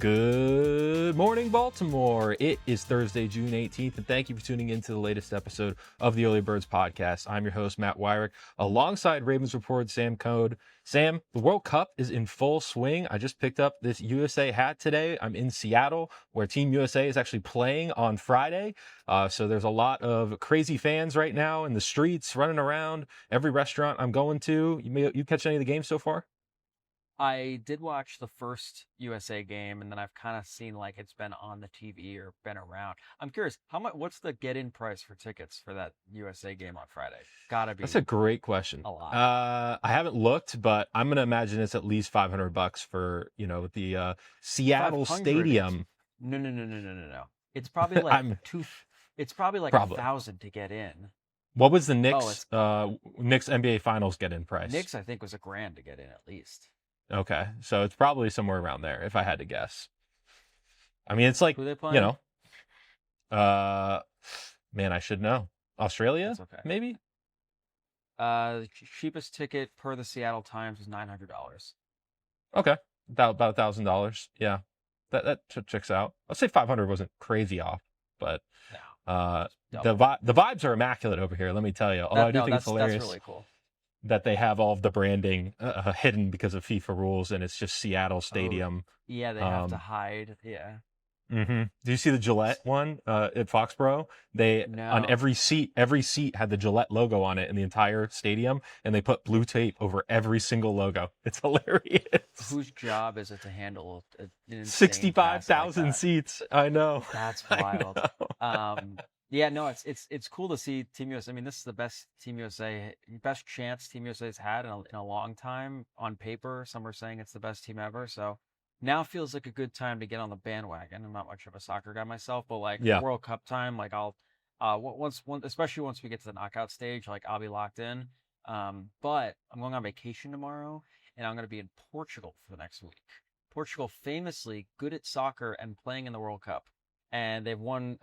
Good morning, Baltimore. It is Thursday, June 18th, and thank you for tuning in to the latest episode of the Early Birds podcast. I'm your host, Matt Weyrich, alongside Ravens reporter Sam Cohn. Sam, the World Cup is in full swing. I just picked up this USA hat today. I'm in Seattle, where Team USA is actually playing on Friday. So there's a lot of crazy fans right now in the streets, running around. Every restaurant I'm going to. You catch any of the games so far? I did watch the first USA game, and then I've kind of seen like it's been on the TV or been around. I'm curious, how much? What's the get-in price for tickets for that USA game on Friday? Gotta be. That's a great question. A lot. I haven't looked, but I'm gonna imagine it's at least $500 for the Seattle 500. Stadium. No. It's probably like It's probably like 1,000 to get in. What was the Knicks NBA Finals get-in price? Knicks, I think, was $1,000 to get in at least. Okay, so it's probably somewhere around there, if I had to guess. I mean, it's like, who they playing? Man, I should know. Australia, That's okay. Maybe? The cheapest ticket per the Seattle Times was $900. Okay, about $1,000. Yeah, that checks out. I'll say 500 wasn't crazy off, but no, the vibes are immaculate over here, let me tell you. Although I do think it's hilarious. That's really cool. That they have all of the branding hidden because of FIFA rules, and it's just Seattle Stadium. Yeah, they have to hide. Yeah. Mm-hmm. Do you see the Gillette one at Foxborough? On every seat had the Gillette logo on it in the entire stadium, and they put blue tape over every single logo. It's hilarious. Whose job is it to handle 65,000 like seats? I know. That's wild. Yeah, no, it's cool to see Team USA. I mean, this is the best chance Team USA's had in a long time. On paper, some are saying it's the best team ever. So now feels like a good time to get on the bandwagon. I'm not much of a soccer guy myself, but World Cup time, especially once we get to the knockout stage, I'll be locked in. But I'm going on vacation tomorrow, and I'm going to be in Portugal for the next week. Portugal, famously good at soccer and playing in the World Cup. And they've won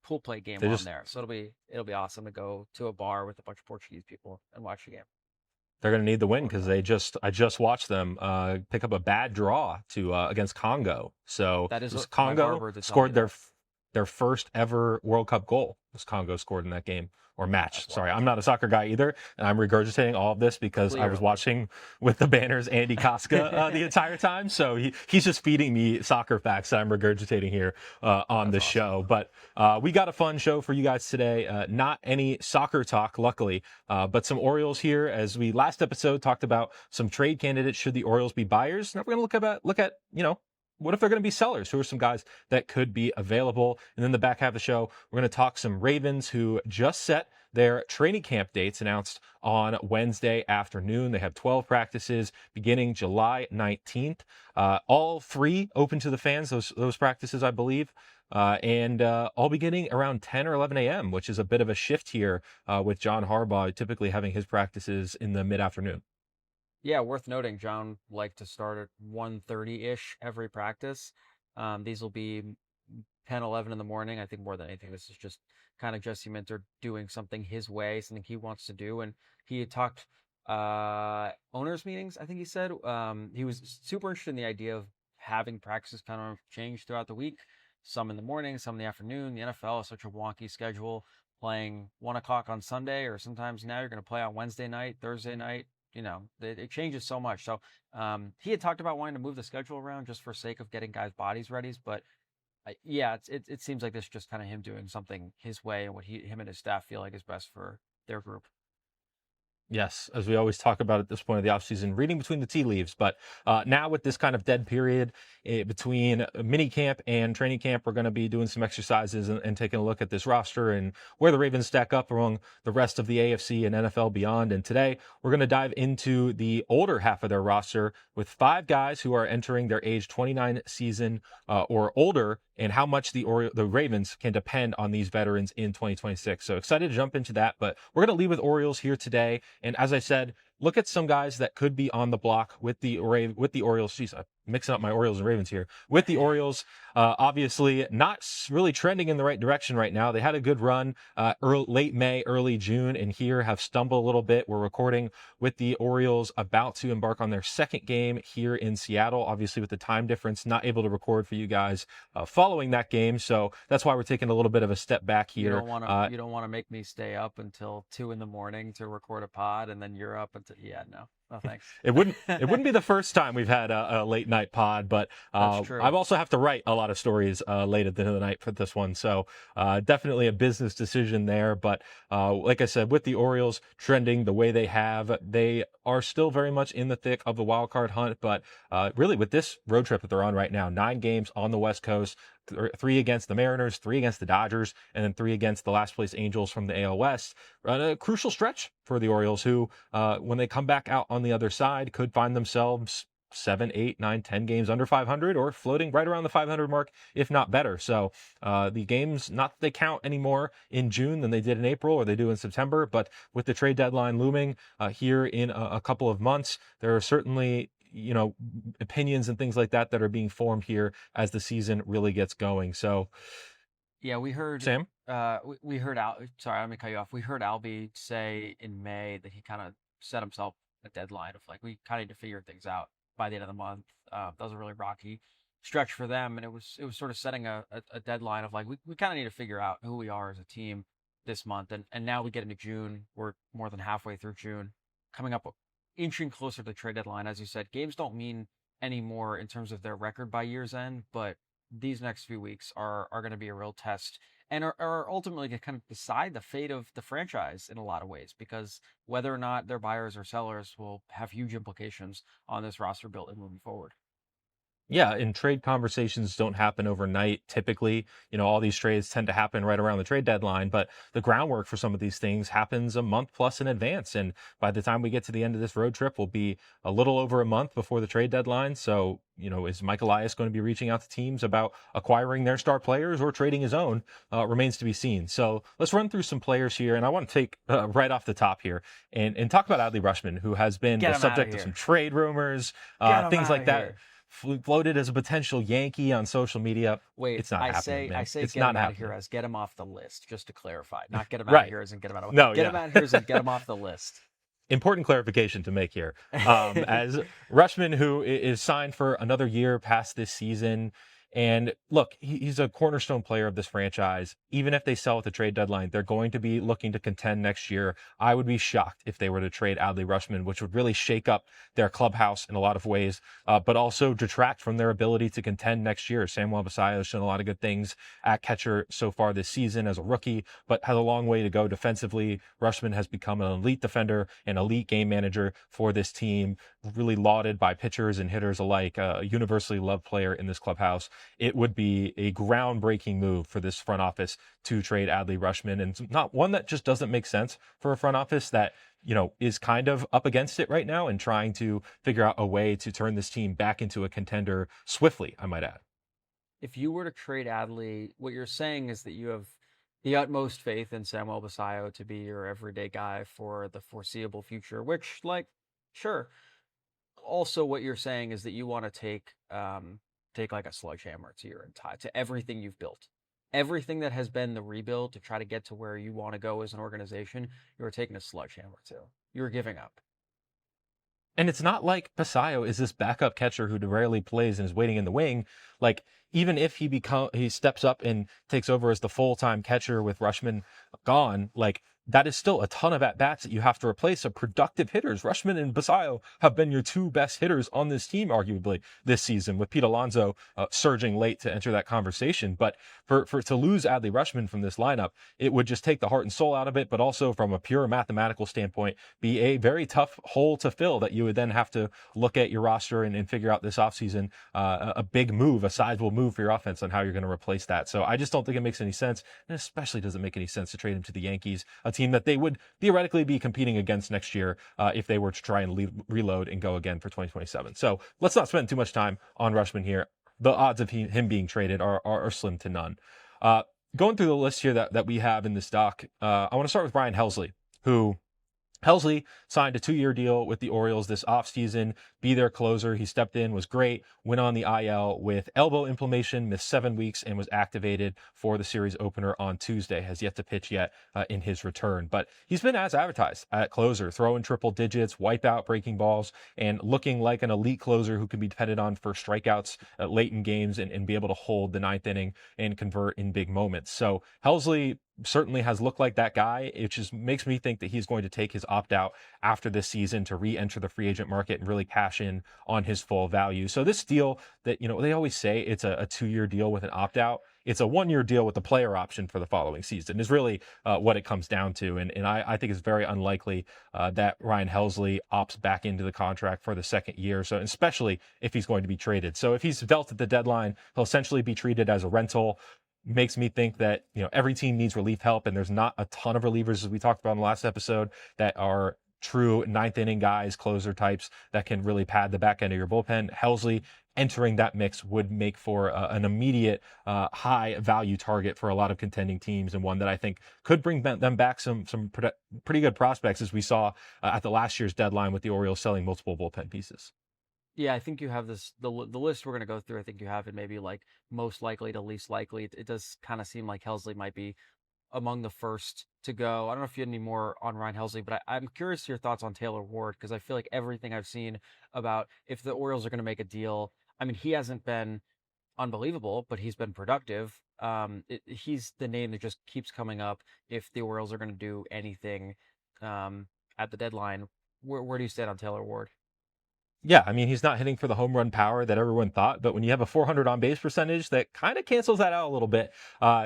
pool play game on there, so it'll be awesome to go to a bar with a bunch of Portuguese people and watch the game. They're going to need the win because I just watched them pick up a bad draw against Congo. So that is Congo scored their first ever World Cup goal. Was Congo scored in that game or match? Sorry, I'm not a soccer guy either, and I'm regurgitating all of this because I was watching with the banners Andy Koska the entire time. So he's just feeding me soccer facts that I'm regurgitating here on the show. But we got a fun show for you guys today. Not any soccer talk, luckily, but some Orioles here. As we last episode talked about some trade candidates should the Orioles be buyers. Now we're going to look at what if they're going to be sellers? Who are some guys that could be available? And then the back half of the show, we're going to talk some Ravens who just set their training camp dates announced on Wednesday afternoon. They have 12 practices beginning July 19th. All three open to the fans, those practices, I believe. And all beginning around 10 or 11 a.m., which is a bit of a shift here with John Harbaugh typically having his practices in the mid-afternoon. Yeah, worth noting, John liked to start at 1:30-ish every practice. These will be 10, 11 in the morning. I think more than anything, this is just kind of Jesse Minter doing something his way, something he wants to do. And he had talked owners meetings, I think he said. He was super interested in the idea of having practices kind of change throughout the week. Some in the morning, some in the afternoon. The NFL is such a wonky schedule, playing 1 o'clock on Sunday, or sometimes now you're going to play on Wednesday night, Thursday night. It changes so much. So he had talked about wanting to move the schedule around just for sake of getting guys' bodies ready. But it seems like this is just kind of him doing something his way and what him and his staff feel like is best for their group. Yes, as we always talk about at this point of the offseason, reading between the tea leaves. But now with this kind of dead period between mini camp and training camp, we're going to be doing some exercises and taking a look at this roster and where the Ravens stack up among the rest of the AFC and NFL beyond. And today we're going to dive into the older half of their roster with 5 guys who are entering their age 29 season or older, and how much the Ravens can depend on these veterans in 2026. So excited to jump into that, but we're going to leave with Orioles here today. And as I said, look at some guys that could be on the block with the Orioles. Geez, I mixing up my Orioles and Ravens here. With the Orioles, obviously not really trending in the right direction right now. They had a good run late May, early June, and here have stumbled a little bit. We're recording with the Orioles about to embark on their second game here in Seattle. Obviously, with the time difference, not able to record for you guys following that game. So that's why we're taking a little bit of a step back here. You don't want to make me stay up until 2 a.m. to record a pod, and then you're up until no thanks. It wouldn't be the first time we've had a late night pod, but I also have to write a lot of stories late at the end of the night for this one. So definitely a business decision there. But like I said, with the Orioles trending the way they are still very much in the thick of the wild card hunt. But really with this road trip that they're on right now, 9 games on the West Coast, 3 against the Mariners, 3 against the Dodgers, and then 3 against the last place Angels from the AL West. A crucial stretch for the Orioles, who, when they come back out on the other side, could find themselves 7, 8, 9, 10 games under 500 or floating right around the 500 mark, if not better. So the games, not that they count any more in June than they did in April or they do in September, but with the trade deadline looming here in a couple of months, there are certainly opinions and things like that are being formed here as the season really gets going. So yeah, we heard Sam. We heard sorry, let me cut you off. We heard Albie say in May that he kind of set himself a deadline of like, we kind of need to figure things out by the end of the month. That was a really rocky stretch for them, and it was sort of setting a deadline of like, we kind of need to figure out who we are as a team this month, and now we get into June. We're more than halfway through June, coming up inching closer to the trade deadline. As you said, games don't mean any more in terms of their record by year's end, but these next few weeks are going to be a real test and are ultimately going to kind of decide the fate of the franchise in a lot of ways, because whether or not they're buyers or sellers will have huge implications on this roster building moving forward. Yeah, and trade conversations don't happen overnight. Typically, all these trades tend to happen right around the trade deadline, but the groundwork for some of these things happens a month plus in advance. And by the time we get to the end of this road trip, we'll be a little over a month before the trade deadline. So, is Mike Elias going to be reaching out to teams about acquiring their star players or trading his own? Remains to be seen. So let's run through some players here. And I want to take right off the top here and talk about Adley Rutschman, who has been the subject of some trade rumors, things like that. Floated as a potential Yankee on social media. Wait, it's not happening, man. I say it's get not him out happening. of here as get him off the list, just to clarify. Not get him out Right. of here as in get him out of No, get him out of here as in get him off the list. Important clarification to make here. As Rutschman, who is signed for another year past this season. And look, he's a cornerstone player of this franchise. Even if they sell at the trade deadline, they're going to be looking to contend next year. I would be shocked if they were to trade Adley Rutschman, which would really shake up their clubhouse in a lot of ways, but also detract from their ability to contend next year. Samuel Basallo has shown a lot of good things at catcher so far this season as a rookie, but has a long way to go defensively. Rutschman has become an elite defender, an elite game manager for this team, really lauded by pitchers and hitters alike, a universally loved player in this clubhouse. It would be a groundbreaking move for this front office to trade Adley Rutschman, and not one that just doesn't make sense for a front office that, is kind of up against it right now and trying to figure out a way to turn this team back into a contender swiftly, I might add. If you were to trade Adley, what you're saying is that you have the utmost faith in Samuel Basallo to be your everyday guy for the foreseeable future, which, sure. Also, what you're saying is that you want to take like a sledgehammer to your entire, to everything you've built. Everything that has been the rebuild to try to get to where you want to go as an organization, you're taking a sledgehammer to. You're giving up. And it's not like Basallo is this backup catcher who rarely plays and is waiting in the wing. Like, even if he steps up and takes over as the full-time catcher with Rutschman gone, that is still a ton of at-bats that you have to replace of productive hitters. Rutschman and Basallo have been your 2 best hitters on this team, arguably, this season, with Pete Alonso surging late to enter that conversation. But for to lose Adley Rutschman from this lineup, it would just take the heart and soul out of it, but also from a pure mathematical standpoint, be a very tough hole to fill that you would then have to look at your roster and figure out this offseason a big move, a sizable move for your offense on how you're going to replace that. So I just don't think it makes any sense, and especially doesn't make any sense to trade him to the Yankees, a team that they would theoretically be competing against next year if they were to try and reload and go again for 2027. So let's not spend too much time on Rutschman here. The odds of him being traded are slim to none. Going through the list here that we have in this doc, I want to start with Brian Helsley, who Helsley signed a 2-year deal with the Orioles this offseason, be their closer. He stepped in, was great, went on the IL with elbow inflammation, missed 7 weeks, and was activated for the series opener on Tuesday. Has yet to pitch yet in his return. But he's been as advertised at closer, throwing triple digits, wipe out breaking balls, and looking like an elite closer who can be depended on for strikeouts late in games and be able to hold the ninth inning and convert in big moments. So Helsley certainly has looked like that guy. It just makes me think that he's going to take his opt-out after this season to re-enter the free agent market and really cash in on his full value. So this deal that, they always say it's a 2-year deal with an opt-out. It's a 1-year deal with the player option for the following season is really what it comes down to. And I think it's very unlikely that Ryan Helsley opts back into the contract for the second year. So especially if he's going to be traded. So if he's dealt at the deadline, he'll essentially be treated as a rental. Makes me think that, every team needs relief help, and there's not a ton of relievers, as we talked about in the last episode, that are true ninth inning guys, closer types that can really pad the back end of your bullpen. Helsley entering that mix would make for an immediate high value target for a lot of contending teams, and one that I think could bring them back some pretty good prospects, as we saw at the last year's deadline with the Orioles selling multiple bullpen pieces. Yeah, I think you have the list we're going to go through. I think you have it maybe like most likely to least likely. It does kind of seem like Helsley might be among the first to go. I don't know if you had any more on Ryan Helsley, but I'm curious your thoughts on Taylor Ward, because I feel like everything I've seen about if the Orioles are going to make a deal, I mean, he hasn't been unbelievable, but he's been productive. He's the name that just keeps coming up if the Orioles are going to do anything at the deadline. Where do you stand on Taylor Ward? Yeah, I mean, he's not hitting for the home run power that everyone thought, but when you have a 400 on base percentage, that kind of cancels that out a little bit.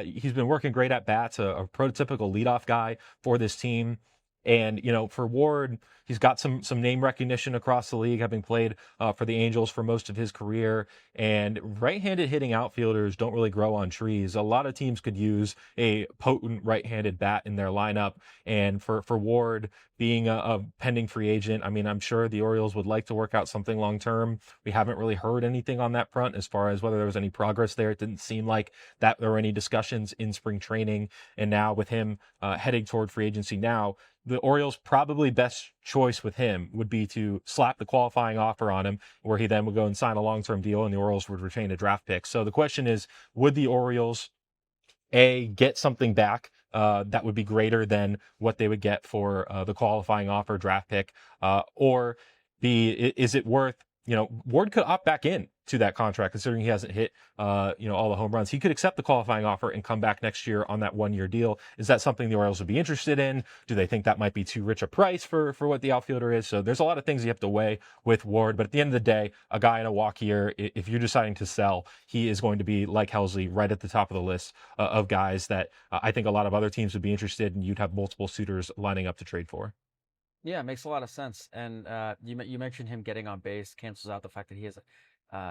He's been working great at bats, a prototypical leadoff guy for this team. And, for Ward, he's got some name recognition across the league, having played for the Angels for most of his career. And right-handed hitting outfielders don't really grow on trees. A lot of teams could use a potent right-handed bat in their lineup. And for Ward being a pending free agent, I mean, I'm sure the Orioles would like to work out something long-term. We haven't really heard anything on that front as far as whether there was any progress there. It didn't seem like that there were any discussions in spring training. And now with him heading toward free agency now, the Orioles' probably best choice with him would be to slap the qualifying offer on him, where he then would go and sign a long-term deal and the Orioles would retain a draft pick. So the question is, would the Orioles, A, get something back that would be greater than what they would get for the qualifying offer draft pick, or B, is it worth, Ward could opt back in to that contract, considering he hasn't hit, all the home runs. He could accept the qualifying offer and come back next year on that 1-year deal. Is that something the Orioles would be interested in? Do they think that might be too rich a price for what the outfielder is? So there's a lot of things you have to weigh with Ward. But at the end of the day, a guy in a walk year, if you're deciding to sell, he is going to be, like Helsley, right at the top of the list of guys that I think a lot of other teams would be interested in. You'd have multiple suitors lining up to trade for. Yeah, it makes a lot of sense. And you mentioned him getting on base cancels out the fact that he has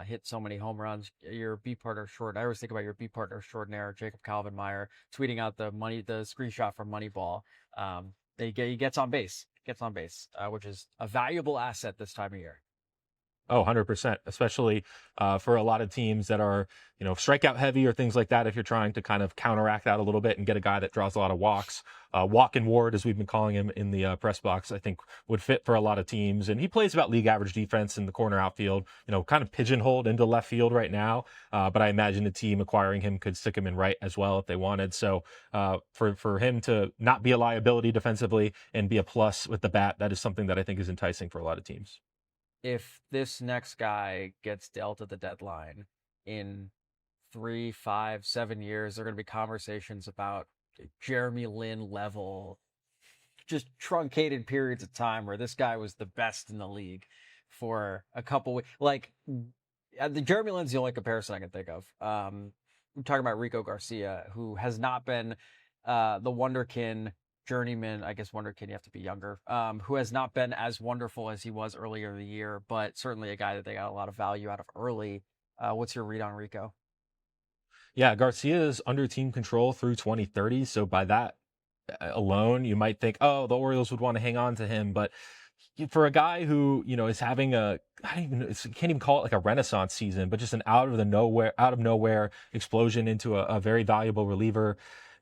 hit so many home runs. Your B partner extraordinaire. I always think about your B partner extraordinaire, Jacob Calvin-Meyer, tweeting out the screenshot from Moneyball. He gets on base, which is a valuable asset this time of year. Oh, 100%, especially for a lot of teams that are, strikeout heavy or things like that. If you're trying to kind of counteract that a little bit and get a guy that draws a lot of walks, walk and Ward, as we've been calling him in the press box, I think would fit for a lot of teams. And he plays about league average defense in the corner outfield, kind of pigeonholed into left field right now. But I imagine a team acquiring him could stick him in right as well if they wanted. So for him to not be a liability defensively and be a plus with the bat, that is something that I think is enticing for a lot of teams. If this next guy gets dealt at the deadline in 3, 5, 7 years, there are going to be conversations about Jeremy Lin level, just truncated periods of time where this guy was the best in the league for a couple weeks. Like, the Jeremy Lin's the only comparison I can think of. I'm talking about Rico Garcia, who has not been the wonderkin journeyman, I guess wonderkin, you have to be younger, who has not been as wonderful as he was earlier in the year, but certainly a guy that they got a lot of value out of early. What's your read on Rico? Yeah, Garcia is under team control through 2030. So by that alone, you might think, oh, the Orioles would want to hang on to him. But for a guy who, is having can't even call it like a renaissance season, but just an out of nowhere explosion into a very valuable reliever,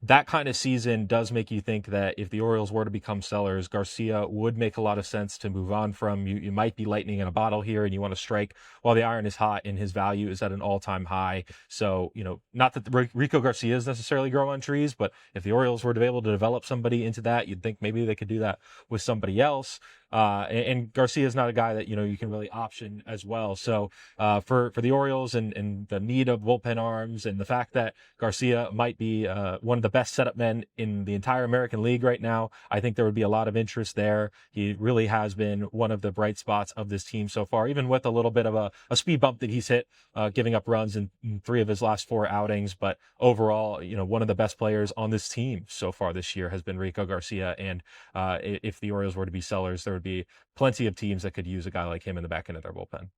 that kind of season does make you think that if the Orioles were to become sellers, Garcia would make a lot of sense to move on from. You might be lightning in a bottle here, and you want to strike while the iron is hot, and his value is at an all-time high. So, not that Rico Garcia is necessarily grow on trees, but if the Orioles were to be able to develop somebody into that, you'd think maybe they could do that with somebody else. And Garcia is not a guy that, you can really option as well. So for the Orioles and the need of bullpen arms and the fact that Garcia might be one of the best setup men in the entire American League right now, I think there would be a lot of interest there. He really has been one of the bright spots of this team so far, even with a little bit of a speed bump that he's hit, giving up runs in 3 of his last 4 outings. But overall, one of the best players on this team so far this year has been Rico Garcia. And if the Orioles were to be sellers, there would be plenty of teams that could use a guy like him in the back end of their bullpen.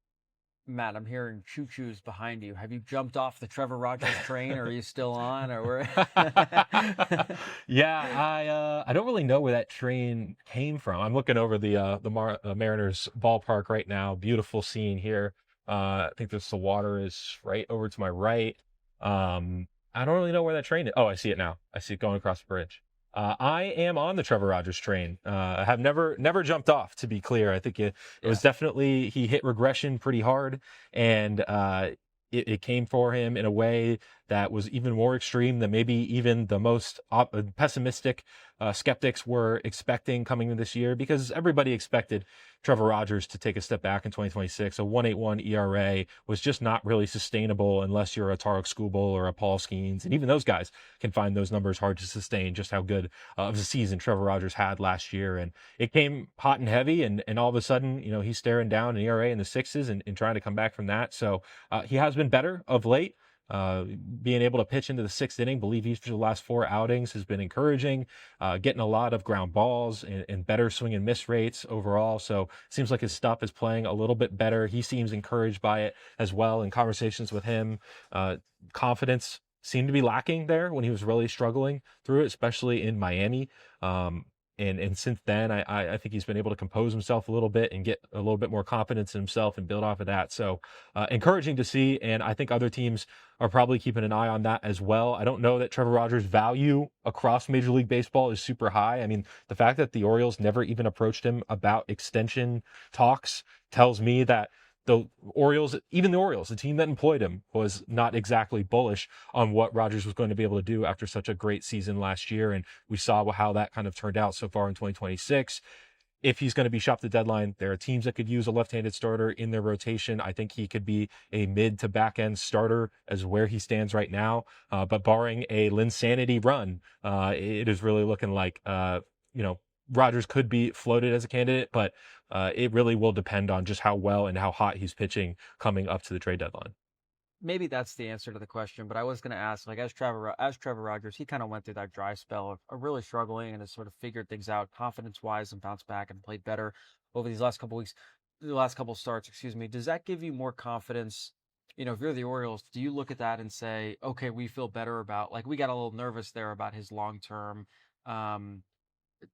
Matt, I'm hearing choo-choos behind you. Have you jumped off the Trevor Rogers train, or are you still on? Or where? Yeah, I don't really know where that train came from. I'm looking over the Mariners ballpark right now. Beautiful scene here. I think the water is right over to my right. I don't really know where that train is. Oh, I see it now. I see it going across the bridge. I am on the Trevor Rogers train. I have never jumped off, to be clear. I think it was definitely, he hit regression pretty hard, and it came for him in a way that was even more extreme than maybe even the most pessimistic skeptics were expecting coming into this year, because everybody expected Trevor Rogers to take a step back in 2026. A 1.81 ERA was just not really sustainable unless you're a Tarek Skubal or a Paul Skeens, and even those guys can find those numbers hard to sustain, just how good of a season Trevor Rogers had last year. And it came hot and heavy, and all of a sudden, he's staring down an ERA in the 6s and trying to come back from that. So he has been better of late. Being able to pitch into the 6th inning, believe each of the last 4 outings, has been encouraging, getting a lot of ground balls and better swing and miss rates overall. So seems like his stuff is playing a little bit better. He seems encouraged by it as well. In conversations with him, confidence seemed to be lacking there when he was really struggling through it, especially in Miami. And since then, I think he's been able to compose himself a little bit and get a little bit more confidence in himself and build off of that. So encouraging to see. And I think other teams are probably keeping an eye on that as well. I don't know that Trevor Rogers' value across Major League Baseball is super high. I mean, the fact that the Orioles never even approached him about extension talks tells me that the Orioles, the team that employed him, was not exactly bullish on what Rogers was going to be able to do after such a great season last year. And we saw how that kind of turned out so far in 2026. If he's going to be shopped at deadline, there are teams that could use a left-handed starter in their rotation. I think he could be a mid to back end starter as where he stands right now. But barring a Linsanity run, it is really looking like, Rogers could be floated as a candidate, but it really will depend on just how well and how hot he's pitching coming up to the trade deadline. Maybe that's the answer to the question, but I was going to ask, as Trevor Rogers, he kind of went through that dry spell of really struggling and has sort of figured things out confidence-wise and bounced back and played better over these last couple weeks, the last couple starts, excuse me. Does that give you more confidence? If you're the Orioles, do you look at that and say, okay, we feel better about, we got a little nervous there about his long-term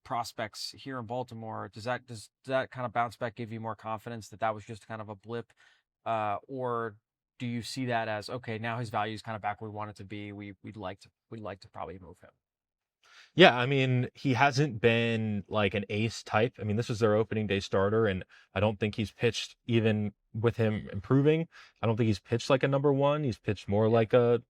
prospects here in Baltimore. Does that kind of bounce back give you more confidence that was just kind of a blip, or do you see that as, okay, now his value is kind of back where we want it to be? We'd like to probably move him. Yeah, I mean, he hasn't been like an ace type. I mean, this was their opening day starter, and I don't think he's pitched, even with him improving, I don't think he's pitched like a number 1. He's pitched more like a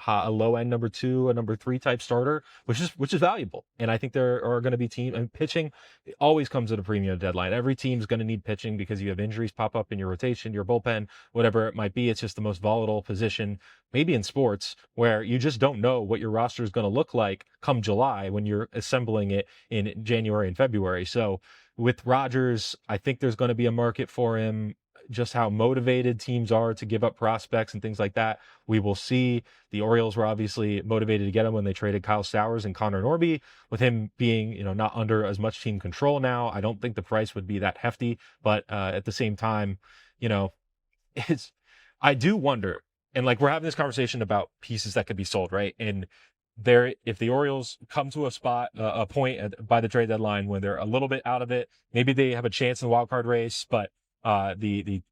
low end number 2, a number 3 type starter, which is valuable. And I think there are going to be teams, and pitching always comes at a premium deadline. Every team's going to need pitching because you have injuries pop up in your rotation, your bullpen, whatever it might be. It's just the most volatile position, maybe in sports, where you just don't know what your roster is going to look like come July when you're assembling it in January and February. So with Rogers, I think there's going to be a market for him. Just how motivated teams are to give up prospects and things like that, we will see. The Orioles were obviously motivated to get him when they traded Kyle Stowers and Connor Norby. With him being, not under as much team control now, I don't think the price would be that hefty. But at the same time, I do wonder, and we're having this conversation about pieces that could be sold, right? And if the Orioles come to a point by the trade deadline when they're a little bit out of it, maybe they have a chance in the wild card race, but the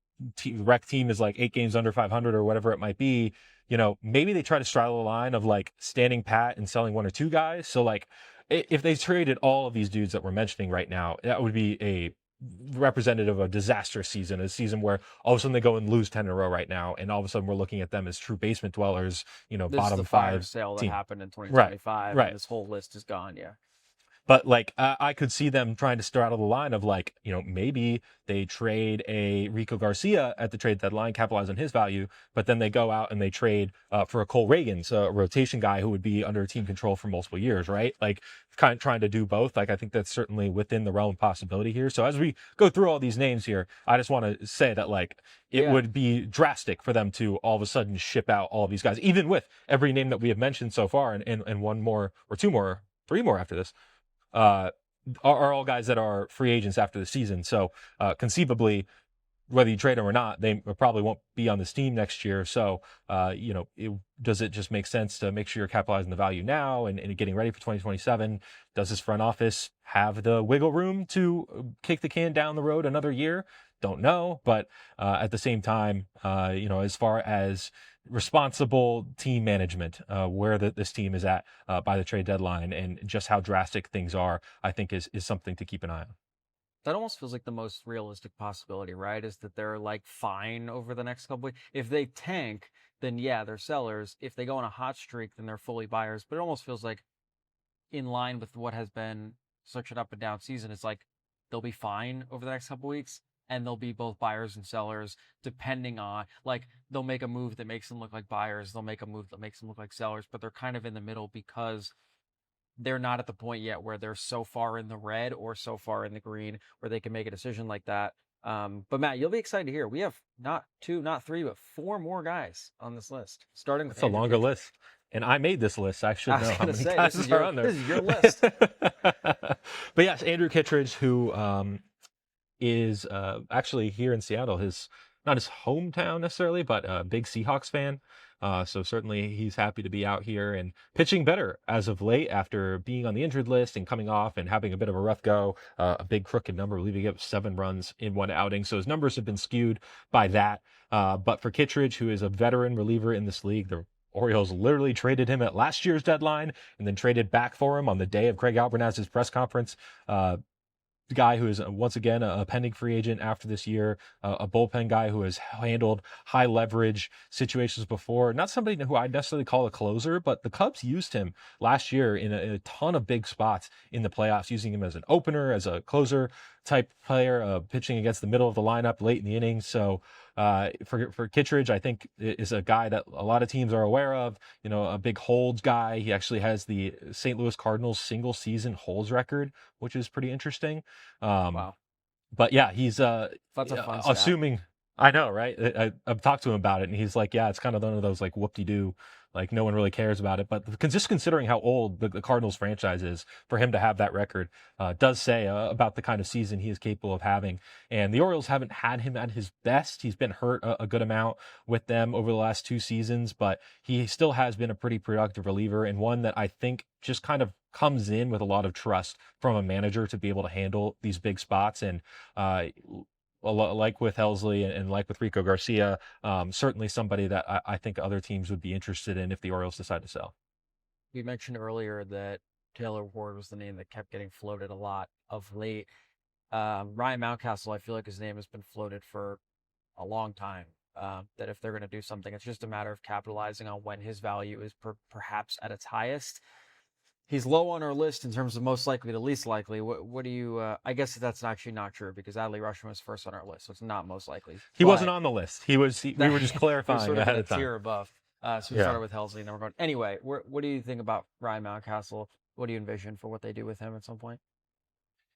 rec team is 8 games under 500 or whatever it might be. maybe they try to straddle the line of like standing pat and selling one or two guys. So like if they traded all of these dudes that we're mentioning right now, that would be a representative of a disastrous season, a season where all of a sudden they go and lose 10 in a row right now. And all of a sudden we're looking at them as true basement dwellers, This is bottom the fire five sale that team. happened in Right, 2025, right. and this whole list is gone. Yeah. But like I could see them trying to straddle the line of like, maybe they trade a Rico Garcia at the trade deadline, capitalize on his value, but then they go out and they trade for a Cole Reagan, so a rotation guy who would be under team control for multiple years, right? Like kind of trying to do both. Like I think that's certainly within the realm of possibility here. So as we go through all these names here, I just want to say that like it would be drastic for them to all of a sudden ship out all of these guys, even with every name that we have mentioned so far, and one more or two more, three more after this. Are all guys that are free agents after the season. So conceivably, whether you trade them or not, they probably won't be on this team next year. So, does it just make sense to make sure you're capitalizing the value now and getting ready for 2027? Does this front office have the wiggle room to kick the can down the road another year? Don't know. But at the same time, as far as responsible team management, where this team is at by the trade deadline and just how drastic things are, I think is something to keep an eye on. That almost feels like the most realistic possibility, right? Is that they're like fine over the next couple weeks. If they tank, then yeah, they're sellers. If they go on a hot streak, then they're fully buyers. But it almost feels like in line with what has been such an up and down season. It's like they'll be fine over the next couple weeks, and they'll be both buyers and sellers, depending on, like, they'll make a move that makes them look like buyers. They'll make a move that makes them look like sellers, but they're kind of in the middle because they're not at the point yet where they're so far in the red or so far in the green where they can make a decision like that. But Matt, you'll be excited to hear we have not two, not three, but four more guys on this list. Starting with It's a longer list, and I made this list. I should know how many guys are on there. This is your list. But yes, Andrew Kittredge, who is actually here in Seattle, not his hometown necessarily, but a big Seahawks fan. So certainly he's happy to be out here and pitching better as of late after being on the injured list and coming off and having a bit of a rough go, a big crooked number. I believe he gave 7 runs in one outing. So his numbers have been skewed by that. But for Kittredge, who is a veteran reliever in this league, the Orioles literally traded him at last year's deadline and then traded back for him on the day of Craig Albernaz's press conference. Guy who is once again a pending free agent after this year, a bullpen guy who has handled high leverage situations before. Not somebody who I'd necessarily call a closer, but the Cubs used him last year in a ton of big spots in the playoffs, using him as an opener, as a closer type player, pitching against the middle of the lineup late in the innings. So for Kittredge, I think is a guy that a lot of teams are aware of, a big holds guy. He actually has the St. Louis Cardinals single season holds record, which is pretty interesting. Wow. But yeah, he's That's a fun assuming stat. I know, right? I've talked to him about it and he's like, yeah, it's kind of one of those like whoop-de-doo, like no one really cares about it. But just considering how old the Cardinals franchise is, for him to have that record does say about the kind of season he is capable of having. And the Orioles haven't had him at his best. He's been hurt a good amount with them over the last 2 seasons, but he still has been a pretty productive reliever, and one that I think just kind of comes in with a lot of trust from a manager to be able to handle these big spots. And like with Helsley and like with Rico Garcia, certainly somebody that I think other teams would be interested in if the Orioles decide to sell. We mentioned earlier that Taylor Ward was the name that kept getting floated a lot of late. Ryan Mountcastle, I feel like his name has been floated for a long time. That if they're going to do something, it's just a matter of capitalizing on when his value is perhaps at its highest. He's low on our list in terms of most likely to least likely. What do you? I guess that's actually not true because Adley Rutschman was first on our list, so it's not most likely. He wasn't on the list. We were just clarifying sort of ahead of time. Tier above. So we started with Helsley, and then we're going. Anyway, what do you think about Ryan Mountcastle? What do you envision for what they do with him at some point?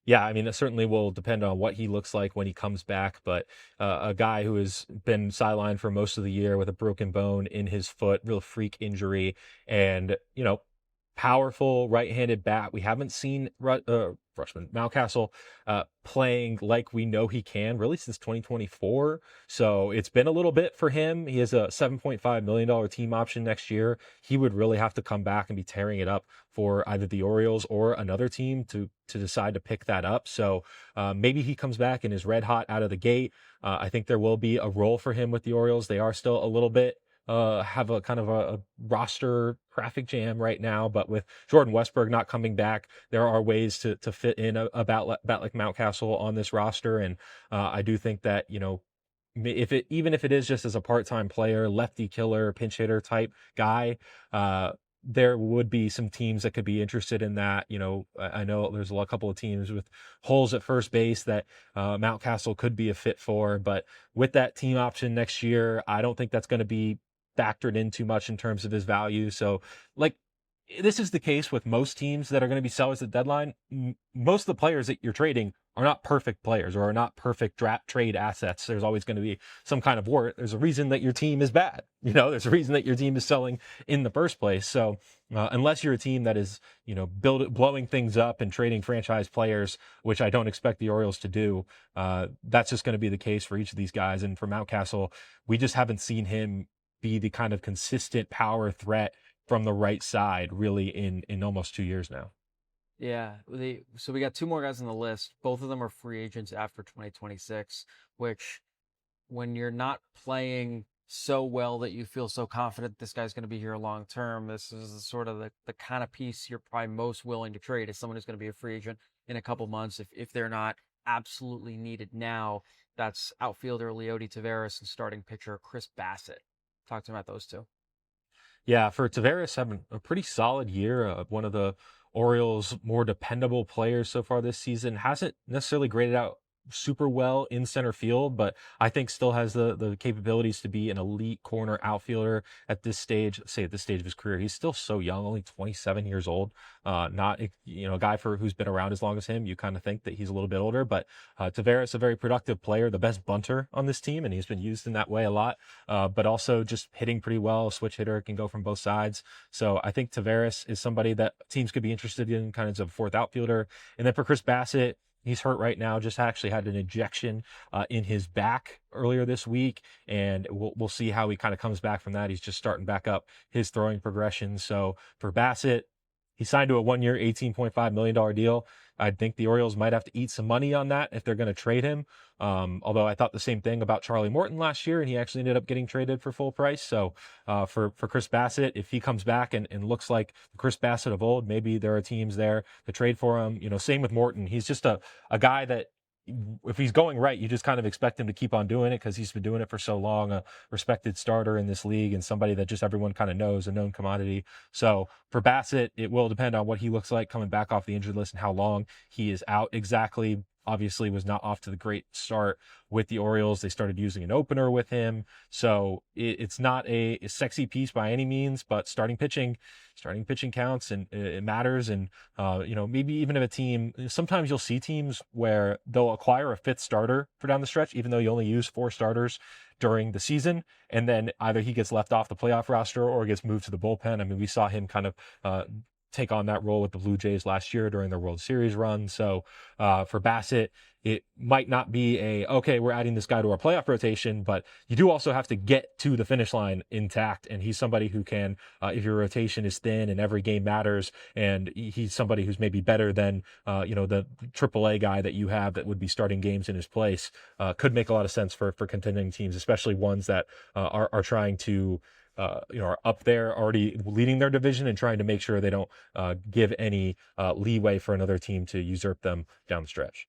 Yeah, I mean, it certainly will depend on what he looks like when he comes back, but a guy who has been sidelined for most of the year with a broken bone in his foot, real freak injury, and, powerful right-handed bat. We haven't seen Mountcastle playing like we know he can really since 2024. So it's been a little bit for him. He has a $7.5 million team option next year. He would really have to come back and be tearing it up for either the Orioles or another team to decide to pick that up. So maybe he comes back and is red hot out of the gate. I think there will be a role for him with the Orioles. They are still a little bit have a kind of a roster traffic jam right now, but with Jordan Westberg not coming back, there are ways to fit in a bat like Mountcastle on this roster. And I do think that, even if it is just as a part-time player, lefty killer, pinch hitter type guy, there would be some teams that could be interested in that. I know there's a couple of teams with holes at first base that Mountcastle could be a fit for, but with that team option next year, I don't think that's going to be factored in too much in terms of his value. So, like, this is the case with most teams that are going to be sellers at deadline. Most of the players that you're trading are not perfect players or are not perfect trade assets. There's always going to be some kind of wart. There's a reason that your team is bad. There's a reason that your team is selling in the first place. So unless you're a team that is, blowing things up and trading franchise players, which I don't expect the Orioles to do, that's just going to be the case for each of these guys. And for Mountcastle, we just haven't seen him be the kind of consistent power threat from the right side really in almost 2 years now. Yeah, so we got two more guys on the list. Both of them are free agents after 2026, which when you're not playing so well that you feel so confident this guy's going to be here long term, this is sort of the kind of piece you're probably most willing to trade is someone who's going to be a free agent in a couple months if they're not absolutely needed now. That's outfielder Leody Taveras and starting pitcher Chris Bassett. Talk to me about those two. Yeah, for Taveras having a pretty solid year, one of the Orioles' more dependable players so far this season. Hasn't necessarily graded out super well in center field, but I think still has the capabilities to be an elite corner outfielder at this stage of his career. He's still so young, only 27 years old. Not a guy who's been around as long as him. You kind of think that he's a little bit older, but Taveras, a very productive player, the best bunter on this team, and he's been used in that way a lot. But also just hitting pretty well, switch hitter, can go from both sides. So I think Taveras is somebody that teams could be interested in, kind of as a fourth outfielder. And then for Chris Bassett, he's hurt right now, just actually had an ejection in his back earlier this week, and we'll see how he kind of comes back from that. He's just starting back up his throwing progression. So for Bassett, he signed to a 1-year, $18.5 million deal. I think the Orioles might have to eat some money on that if they're going to trade him. Although I thought the same thing about Charlie Morton last year, and he actually ended up getting traded for full price. So for Chris Bassett, if he comes back and looks like the Chris Bassett of old, maybe there are teams there to trade for him. Same with Morton. He's just a guy that, if he's going right, you just kind of expect him to keep on doing it because he's been doing it for so long, a respected starter in this league and somebody that just everyone kind of knows, a known commodity. So for Bassett, it will depend on what he looks like coming back off the injured list and how long he is out exactly. Obviously was not off to the great start with the Orioles. They started using an opener with him. So it's not a sexy piece by any means, but starting pitching counts and it matters. And, maybe even if a team, sometimes you'll see teams where they'll acquire a fifth starter for down the stretch, even though you only use 4 starters during the season. And then either he gets left off the playoff roster or gets moved to the bullpen. I mean, we saw him kind of, take on that role with the Blue Jays last year during their World Series run. So for Bassett, it might not be okay, we're adding this guy to our playoff rotation, but you do also have to get to the finish line intact. And he's somebody who can, if your rotation is thin and every game matters, and he's somebody who's maybe better than, the AAA guy that you have that would be starting games in his place, could make a lot of sense for contending teams, especially ones that are trying to, are up there already leading their division and trying to make sure they don't give any leeway for another team to usurp them down the stretch.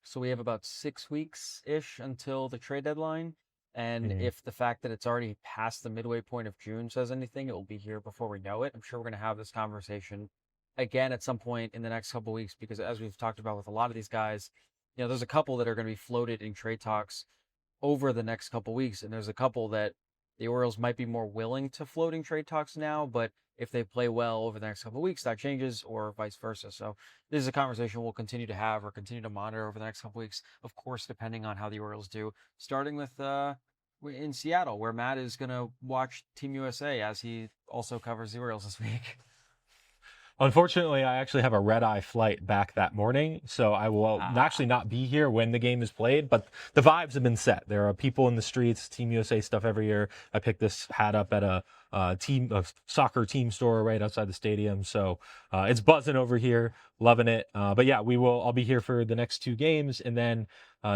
So we have about 6 weeks-ish until the trade deadline. And if the fact that it's already past the midway point of June says anything, it will be here before we know it. I'm sure we're going to have this conversation again at some point in the next couple of weeks, because as we've talked about with a lot of these guys, there's a couple that are going to be floated in trade talks over the next couple of weeks. And there's a couple that the Orioles might be more willing to floating trade talks now, but if they play well over the next couple of weeks, that changes, or vice versa. So this is a conversation we'll continue to have or continue to monitor over the next couple of weeks, of course, depending on how the Orioles do, starting with in Seattle, where Matt is going to watch Team USA as he also covers the Orioles this week. Unfortunately, I actually have a red-eye flight back that morning, so I will actually not be here when the game is played, but the vibes have been set. There are people in the streets, Team USA stuff every year. I picked this hat up at a soccer team store right outside the stadium. So it's buzzing over here, loving it. But yeah, I'll be here for the next 2 games, and then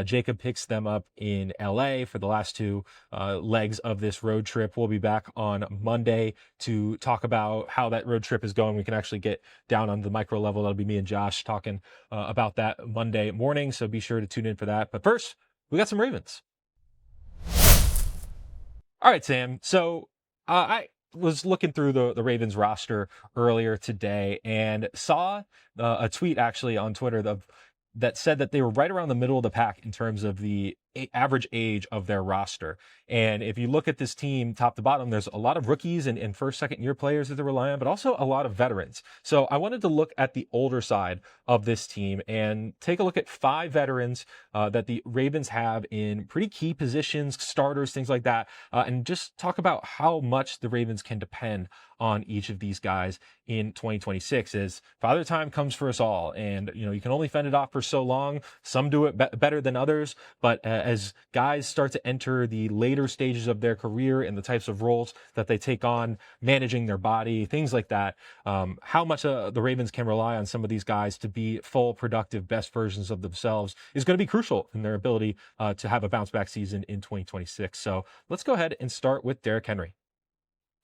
Jacob picks them up in LA for the last 2 legs of this road trip. We'll be back on Monday to talk about how that road trip is going. We can actually get down on the micro level. That'll be me and Josh talking about that Monday morning. So be sure to tune in for that. But first, we got some Ravens. All right, Sam. So I was looking through the Ravens roster earlier today and saw a tweet actually on Twitter that said that they were right around the middle of the pack in terms of the average age of their roster. And if you look at this team top to bottom, there's a lot of rookies and first, second year players that they rely on, but also a lot of veterans. So I wanted to look at the older side of this team and take a look at 5 veterans that the Ravens have in pretty key positions, starters, things like that, and just talk about how much the Ravens can depend on each of these guys in 2026. As Father Time comes for us all, and you can only fend it off for so long. Some do it better than others, but as guys start to enter the later stages of their career and the types of roles that they take on, managing their body, things like that, how much the Ravens can rely on some of these guys to be full, productive, best versions of themselves is going to be crucial in their ability to have a bounce back season in 2026. So let's go ahead and start with Derrick Henry.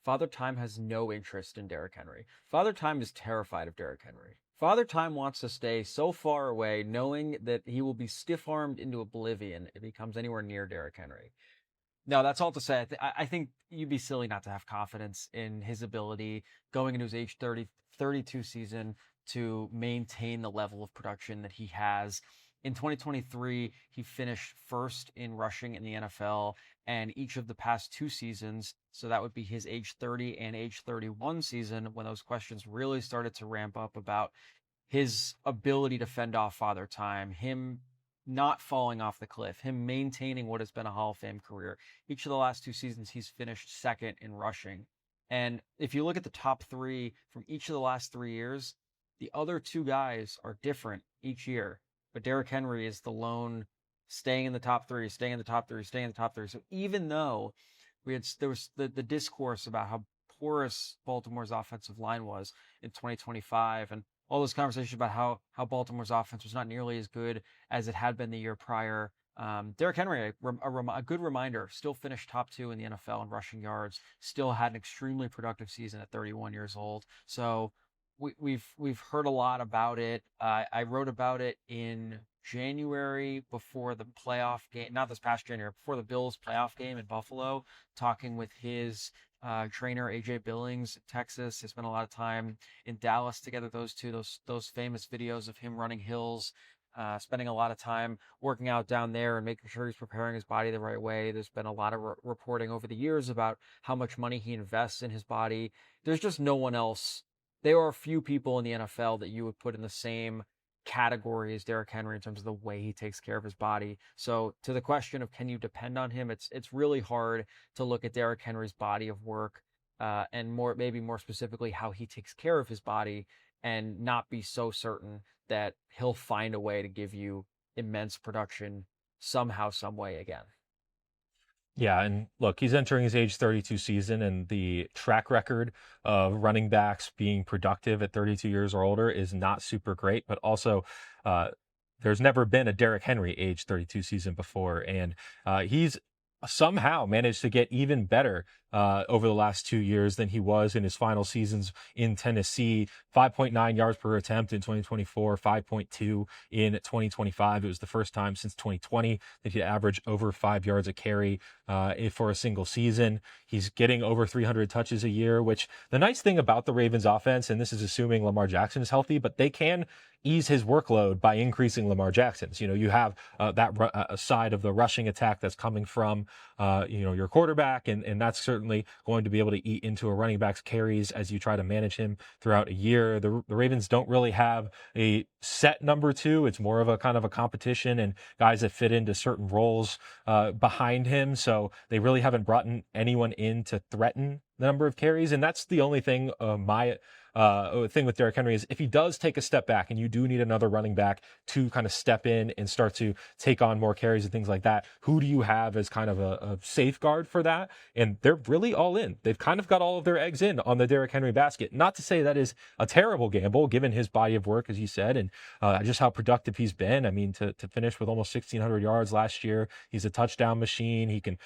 Father Time has no interest in Derrick Henry. Father Time is terrified of Derrick Henry. Father Time wants to stay so far away, knowing that he will be stiff-armed into oblivion if he comes anywhere near Derrick Henry. Now, that's all to say, I think you'd be silly not to have confidence in his ability going into his age 32 season to maintain the level of production that he has. In 2023, he finished first in rushing in the NFL, and each of the past 2 seasons, so that would be his age 30 and age 31 season, when those questions really started to ramp up about his ability to fend off Father Time, him not falling off the cliff, him maintaining what has been a Hall of Fame career. Each of the last 2 seasons, he's finished second in rushing. And if you look at the top 3 from each of the last 3 years, the other 2 guys are different each year. But Derrick Henry is the lone staying in the top 3, staying in the top 3, staying in the top 3. So even though there was the discourse about how porous Baltimore's offensive line was in 2025, and all this conversation about how Baltimore's offense was not nearly as good as it had been the year prior, Derrick Henry, a good reminder, still finished top 2 in the NFL in rushing yards, still had an extremely productive season at 31 years old. So we've heard a lot about it. I wrote about it in January before the playoff game, not this past January, before the Bills playoff game in Buffalo, talking with his trainer AJ Billings in Texas. They spent a lot of time in Dallas together. Those two, those famous videos of him running hills, spending a lot of time working out down there and making sure he's preparing his body the right way. There's been a lot of reporting over the years about how much money he invests in his body. There's just no one else. There are a few people in the NFL that you would put in the same category as Derrick Henry in terms of the way he takes care of his body. So to the question of can you depend on him, it's really hard to look at Derrick Henry's body of work and maybe more specifically how he takes care of his body and not be so certain that he'll find a way to give you immense production somehow, some way again. Yeah, and look, he's entering his age 32 season, and the track record of running backs being productive at 32 years or older is not super great, but also there's never been a Derrick Henry age 32 season before, and he's somehow managed to get even better over the last 2 years than he was in his final seasons in Tennessee. 5.9 yards per attempt in 2024, 5.2 in 2025. It was the first time since 2020 that he'd average over 5 yards a carry for a single season. He's getting over 300 touches a year, which the nice thing about the Ravens offense, and this is assuming Lamar Jackson is healthy, but they can ease his workload by increasing Lamar Jackson's. You have that side of the rushing attack that's coming from your quarterback, and that's certainly going to be able to eat into a running back's carries as you try to manage him throughout a year. The Ravens don't really have a set number 2. It's more of a kind of a competition and guys that fit into certain roles behind him. So they really haven't brought in anyone in to threaten the number of carries, and that's the only thing my thing with Derrick Henry is if he does take a step back and you do need another running back to kind of step in and start to take on more carries and things like that, who do you have as kind of a safeguard for that? And they're really all in. They've kind of got all of their eggs in on the Derrick Henry basket. Not to say that is a terrible gamble given his body of work, as you said, and just how productive he's been. I mean, to finish with almost 1,600 yards last year, he's a touchdown machine. He can,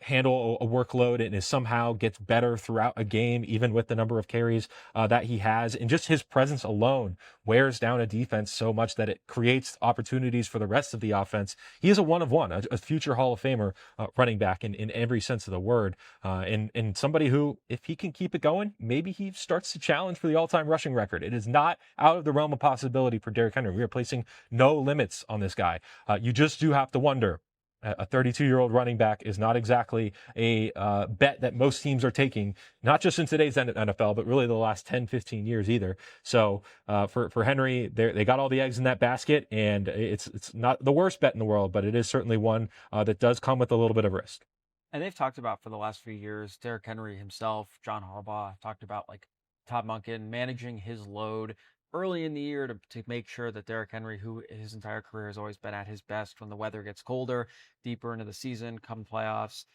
handle a workload and is somehow gets better throughout a game, even with the number of carries that he has. And just his presence alone wears down a defense so much that it creates opportunities for the rest of the offense. He is a one of one, a future Hall of Famer running back in every sense of the word. And somebody who, if he can keep it going, maybe he starts to challenge for the all-time rushing record. It is not out of the realm of possibility for Derrick Henry. We are placing no limits on this guy. You just do have to wonder. A 32-year-old running back is not exactly a bet that most teams are taking, not just in today's NFL, but really the last 10, 15 years either. So for Henry, they got all the eggs in that basket, and it's not the worst bet in the world, but it is certainly one that does come with a little bit of risk. And they've talked about for the last few years, Derrick Henry himself, John Harbaugh talked about like Todd Monken managing his load early in the year to make sure that Derrick Henry, who his entire career has always been at his best when the weather gets colder, deeper into the season, come playoffs.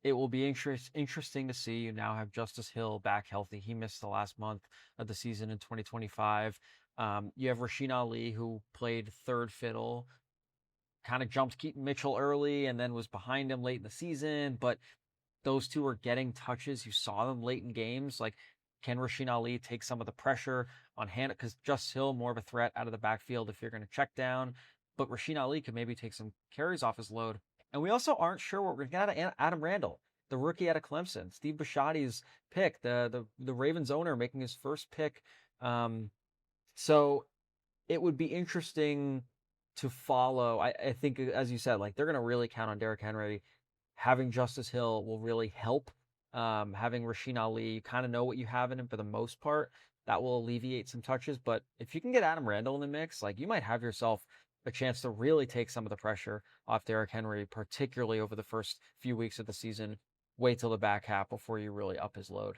It will be interesting to see. You now have Justice Hill back healthy. He missed the last month of the season in 2025. You have Rasheen Ali, who played third fiddle, kind of jumped Keaton Mitchell early and then was behind him late in the season. But those two are getting touches. You saw them late in games. Like, can Rasheen Ali take some of the pressure on Hannah? Because Justice Hill, more of a threat out of the backfield if you're going to check down. But Rasheen Ali could maybe take some carries off his load. And we also aren't sure what we're going to get out of Adam Randall, the rookie out of Clemson. Steve Bisciotti's pick, the Ravens owner making his first pick. So it would be interesting to follow. I think, as you said, like they're going to really count on Derrick Henry. Having Justice Hill will really help. Having Rasheen Ali, you kind of know what you have in him for the most part. That will alleviate some touches. But if you can get Adam Randall in the mix, like you might have yourself a chance to really take some of the pressure off Derrick Henry, particularly over the first few weeks of the season. Wait till the back half before you really up his load.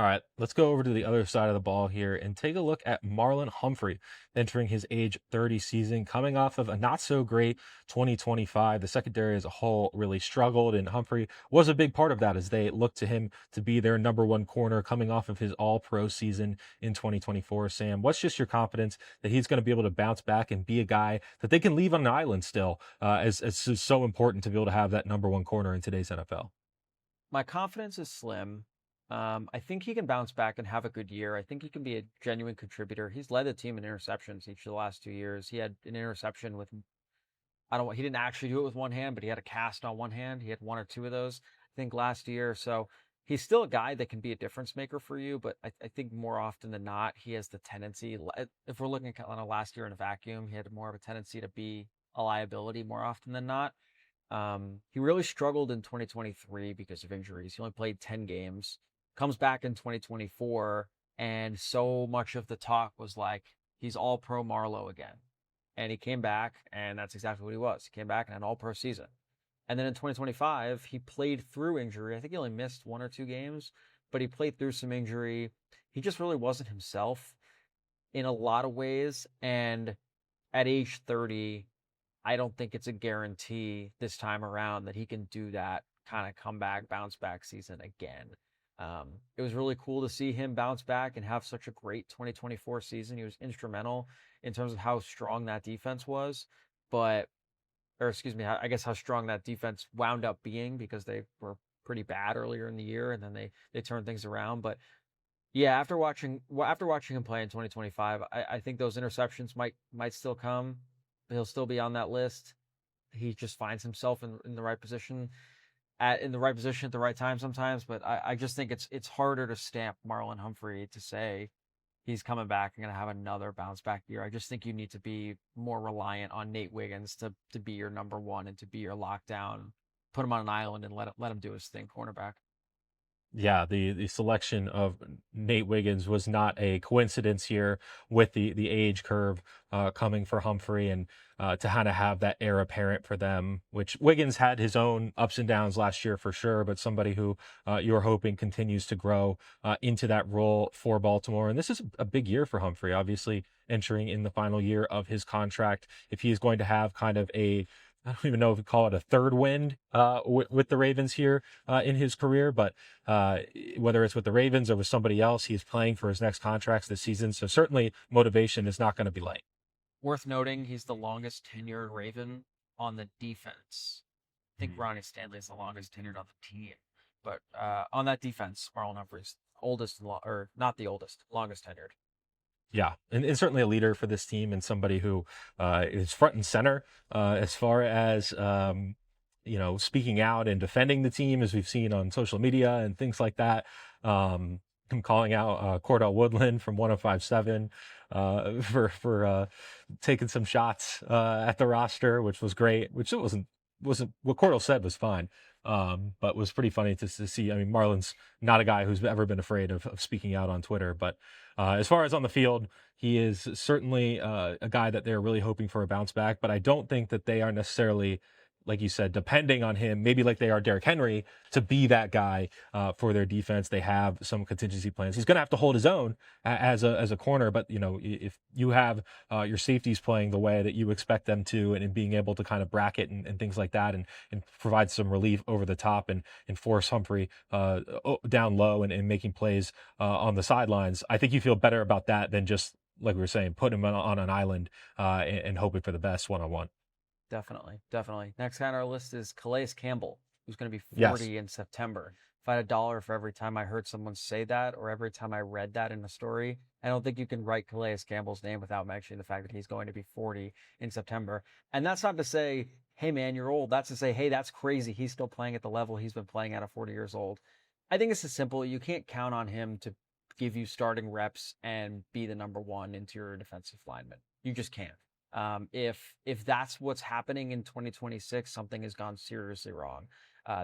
All right, let's go over to the other side of the ball here and take a look at Marlon Humphrey entering his age 30 season, coming off of a not so great 2025. The secondary as a whole really struggled, and Humphrey was a big part of that as they looked to him to be their number one corner coming off of his all-pro season in 2024. Sam, what's just your confidence that he's going to be able to bounce back and be a guy that they can leave on an island still, as is so important to be able to have that number one corner in today's NFL? My confidence is slim. I think he can bounce back and have a good year. I think he can be a genuine contributor. He's led the team in interceptions each of the last 2 years. He had an interception with, he didn't actually do it with one hand, but he had a cast on one hand. He had one or two of those, I think, last year. So he's still a guy that can be a difference maker for you. But I think more often than not, he has the tendency, if we're looking at on a last year in a vacuum, he had more of a tendency to be a liability more often than not. He really struggled in 2023 because of injuries. He only played 10 games. Comes back in 2024, and so much of the talk was like, he's all pro Marlowe again. And he came back, and that's exactly what he was. He came back and had an all pro season. And then in 2025, he played through injury. I think he only missed 1 or 2 games, but he played through some injury. He just really wasn't himself in a lot of ways. And at age 30, I don't think it's a guarantee this time around that he can do that kind of comeback, bounce back season again. It was really cool to see him bounce back and have such a great 2024 season. He was instrumental in terms of how strong that defense was, I guess how strong that defense wound up being, because they were pretty bad earlier in the year and then they turned things around. But yeah, after watching him play in 2025, I think those interceptions might still come. He'll still be on that list. He just finds himself in the right position. At the right time sometimes, but I just think it's harder to stamp Marlon Humphrey to say he's coming back and going to have another bounce back year. I just think you need to be more reliant on Nate Wiggins to be your number one and to be your lockdown. Put him on an island and let him do his thing, cornerback. Yeah, the selection of Nate Wiggins was not a coincidence here with the age curve coming for Humphrey, and to kind of have that heir apparent for them, which Wiggins had his own ups and downs last year for sure, but somebody who you're hoping continues to grow into that role for Baltimore. And this is a big year for Humphrey, obviously entering in the final year of his contract. If he is going to have kind of I don't even know if we call it a third wind with the Ravens here in his career, but whether it's with the Ravens or with somebody else, he's playing for his next contracts this season. So certainly motivation is not going to be light. Worth noting, he's the longest tenured Raven on the defense. I think Ronnie Stanley is the longest tenured on the team, but on that defense, Marlon Humphrey's oldest, or not the oldest, longest tenured. Yeah, and certainly a leader for this team, and somebody who is front and center as far as speaking out and defending the team, as we've seen on social media and things like that. I'm calling out Cordell Woodland from 105.7 for taking some shots at the roster, which was great. Which it wasn't what Cordell said was fine. But was pretty funny to see. I mean, Marlon's not a guy who's ever been afraid of speaking out on Twitter, but as far as on the field, he is certainly a guy that they're really hoping for a bounce back, but I don't think that they are necessarily, like you said, depending on him, maybe like they are Derrick Henry, to be that guy for their defense. They have some contingency plans. He's going to have to hold his own as a corner, but if you have your safeties playing the way that you expect them to, and being able to kind of bracket and things like that, and provide some relief over the top and force Humphrey down low and making plays on the sidelines, I think you feel better about that than just, like we were saying, putting him on an island and hoping for the best one-on-one. Definitely. Next guy on our list is Calais Campbell, who's going to be 40 Yes. in September. If I had $1 for every time I heard someone say that, or every time I read that in a story, I don't think you can write Calais Campbell's name without mentioning the fact that he's going to be 40 in September. And that's not to say, hey man, you're old. That's to say, hey, that's crazy. He's still playing at the level he's been playing at 40 years old. I think it's as simple. You can't count on him to give you starting reps and be the number one interior defensive lineman. You just can't. If that's what's happening in 2026, something has gone seriously wrong.